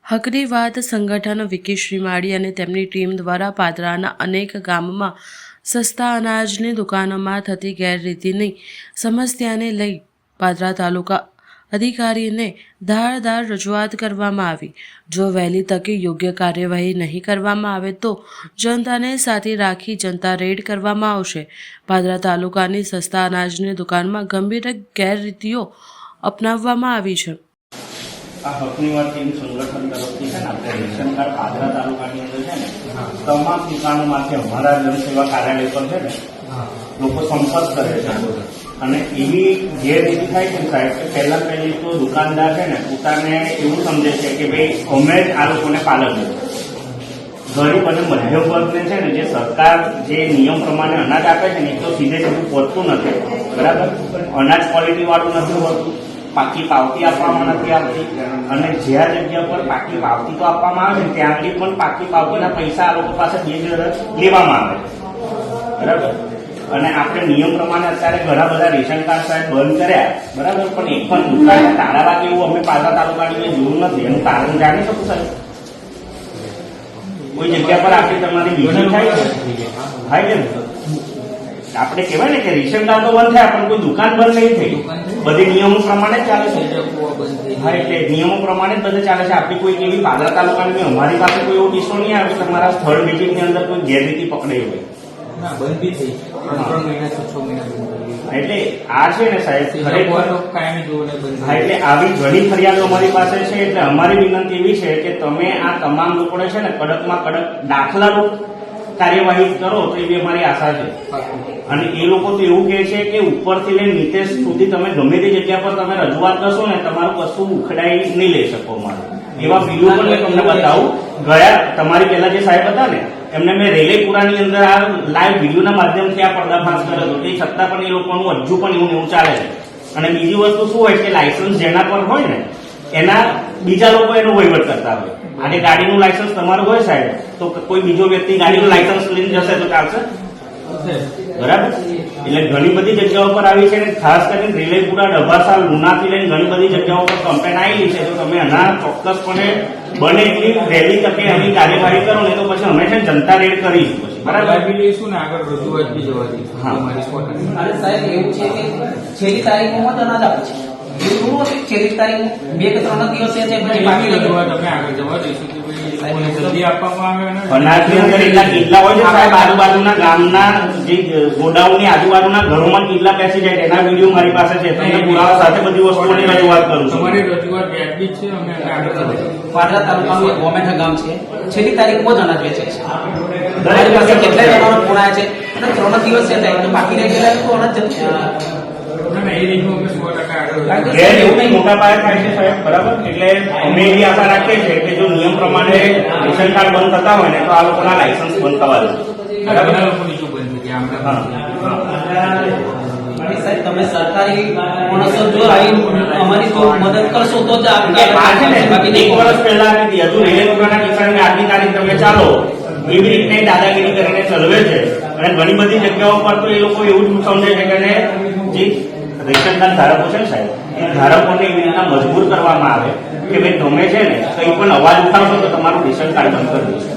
હકની વાત સંગઠન વિકી શ્રીમાળી અને તેમની ટીમ દ્વારા પાદરાના અનેક ગામમાં સસ્તા અનાજની દુકાનોમાં થતી ગેરરીતિની સમસ્યાને લઈ પાદરા તાલુકા અધિકારીને ધારદાર રજૂઆત કરવામાં આવી। જો વહેલી તકે યોગ્ય કાર્યવાહી નહીં કરવામાં આવે તો જનતાને સાથે રાખી જનતા રેડ કરવામાં આવશે। પાદરા તાલુકાની સસ્તા અનાજની દુકાનમાં ગંભીર ગેરરીતિઓ અપનાવવામાં આવી છે। આ હકની વાત એવી સંગઠન તરફથી છે ને આપણે રેશન કાર્ડ પાદરા તાલુકાની અંદર છે ને તમામ દુકાનોમાંથી અમારા જનસેવા કાર્યાલય પર છે ને લોકો સંપર્ક કરે છે અને એવી ગેરરીતિ થાય છે સાહેબ કે પહેલી તો દુકાનદાર છે ને પોતાને એવું સમજે છે કે ભાઈ અમે જ આ લોકોને પાલક દઈએ। ગરીબ અને મધ્યમ વર્ગને છે ને જે સરકાર જે નિયમ પ્રમાણે અનાજ આપે છે ને એ તો સીધે સીધું પહોંચતું નથી, બરાબર। અનાજ ક્વોલિટી વાળું નથી હોતું, પાકી પાવતી આપવામાં નથી આવતી અને જ્યાં જગ્યા પર પાકી પાવતી તો આપવામાં આવે છે ત્યાં આગળ પણ પાકી પાવતીના પૈસા આ લોકો પાસે લેવામાં આવે છે, બરાબર। અને આપણે નિયમ પ્રમાણે અત્યારે ઘણા બધા રેશન કાર્ડ સાહેબ બંધ કર્યા, બરાબર, પણ એક પણ દુકાન તાળા વાગે એવું અમે પાદરા તાલુકાની જોયું નથી। એનું કારણ જાણી શકું સાહેબ? કોઈ જગ્યા પર આપણી તમારી બીજી થાય છે આપણે કહેવાય ને કે રેશન કાર્ડ તો બંધ થયા પણ કોઈ દુકાન બંધ નહીં થઈ, બધી નિયમો પ્રમાણે જ ચાલે છે। હા, એટલે નિયમો પ્રમાણે જ બધે ચાલે છે। આપણી કોઈ એવી પાદરા તાલુકાની અમારી પાસે કોઈ એવો કિસ્સો નહીં આવે તમારા સ્થળ વિઝિટની અંદર કોઈ ગેરરીતિ પકડાઈ હોય। એટલે આ છે ને સાહેબ એટલે આવી ઘણી ફરિયાદો અમારી પાસે છે। એટલે અમારી વિનંતી એવી છે કે તમે આ તમામ લોકોને છે ને કડકમાં કડક દાખલારૂપ કાર્યવાહી કરો તો એવી અમારી આશા છે। અને એ લોકો તો એવું કહે છે કે ઉપરથી લઈને નીચે સુધી તમે ગમે તે જગ્યા પર તમે રજૂઆત કરશો ને તમારું કશું ઉખડાઈ નહીં લઈ શકો મારું। એવા વિડીયો પણ મેં તમને બતાવું, ગયા તમારી પહેલા જે સાહેબ હતા ને એમને મેં રેલેપુરાની અંદર આ લાઈવ વિડીયોના માધ્યમથી આ પર્દાફાશ કર્યો હતો, તે છતાં પણ એ લોકોનું હજુ પણ એવું ચાલે છે। અને બીજી વસ્તુ શું હોય કે લાયસન્સ જેના પર હોય ને એના બીજા લોકો એનો વહીવટ કરતા હોય। આજે ગાડીનું લાયસન્સ તમારું હોય સાહેબ તો કોઈ બીજો વ્યક્તિ ગાડીનું લાયસન્સ લઈને જશે તો ચાલશે, બરાબર। એટલે ઘણી બધી જગ્યાઓ પર આવી છે, ખાસ કરીને રેલેપુરા, ડભાસા, લુણાથી લઈને ઘણી બધી જગ્યાઓ પર કમ્પ્લેન આવેલી છે। તો તમે આના ચોક્કસપણે બને એટલી વહેલી તકે એની કાર્યવાહી કરો ને તો પછી અમે છે જનતા રેડ કરીશું પછી, બરાબર લઈશું ને આગળ રજૂઆત બી જવા દઈશું। હા, અને સાહેબ એવું છે કે છેલ્લી તારીખોમાં જ અનાજ આપે છે, એવું નથી છેલ્લી તારીખ 2 કે 3 દિવસે છે પછી બાકી રજૂઆત અમે આગળ જવા દઈશું કે જલ્દી આપવામાં આવે। અનાજની અંદર એટલા કેટલા હોય છે સાહેબ, આજુબાજુના ગામના જે ગોડાઉનની આજુબાજુના ઘરોમાં કેટલા બેસી જાય એના વિડીયો મારી પાસે છે, તમને પુરાવા સાથે બધી વસ્તુઓની રજૂઆત કરું છું। તમારી રજૂઆત વ્યાજબી છે, અમે આગળ પાદરા તાલુકાનું એક ગોમેઠા ગામ છે, છેલ્લી તારીખમાં જ અનાજ વેચે છે। દરેક પાસે કેટલાય જણાનો ફોન આવ્યા છે અને 3 દિવસ છે તો બાકી રહી ગયેલા તો અનાજ મોટા પાયે થાય છે સાહેબ, બરાબર। એટલે અમે એવી આશા રાખીએ છીએ કે જો નિયમ પ્રમાણે રેશન કાર્ડ બંધ થતા હોય ને તો આ લોકોના લાયસન્સ બંધ થવા દે, બરાબર। સાહેબ તમે સરકારી માણસો જો અમારી તો મદદ કરશો તો જ બાકી 1 વર્ષ પહેલા હતી હજુ રેલવેના કિસાનને આજની તારીખ તમે ચાલો એવી રીતે દાદાગીરી કરીને ચલવે છે। અને ઘણી બધી જગ્યાઓ પર તો એ લોકો એવું જ સમજે છે કે જે રેશન કાર્ડ ધારકો છે ને સાહેબ એ ધારકોને એવી રીતના મજબૂર કરવામાં આવે કે ભાઈ તમે છે ને કંઈ પણ અવાજ ઉઠાવશો તો તમારું રેશન કાર્ડ બંધ કરી દઈશું।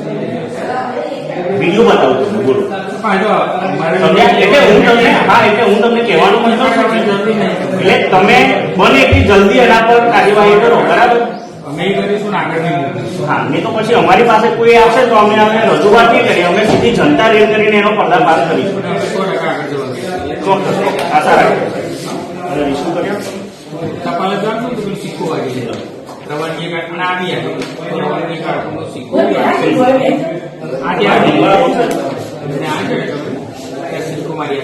વિડીયો બતાવું છું, બોલો। એટલે હું તમને કહેવાનું મતલબ એટલે તમે બને એટલી જલ્દી એના પર કાર્યવાહી કરો, બરાબર। અમે કરીશું ને આગળ હા, નહીં તો પછી અમારી પાસે કોઈ આવશે તો અમે રજૂઆત નહીં કરીએ, અમે સીધી જનતા રેડ કરીને એનો પર્દાફાશ કરીશું। ચોક્કસ આશા રાખીએ। શું કર્યો ટપાલ જાણશું તો સિક્કો વાગી જાય, રવાનગી કાર્ડ આવી રવાનગી કાર્ડ સિક્કો સિક્કો મારી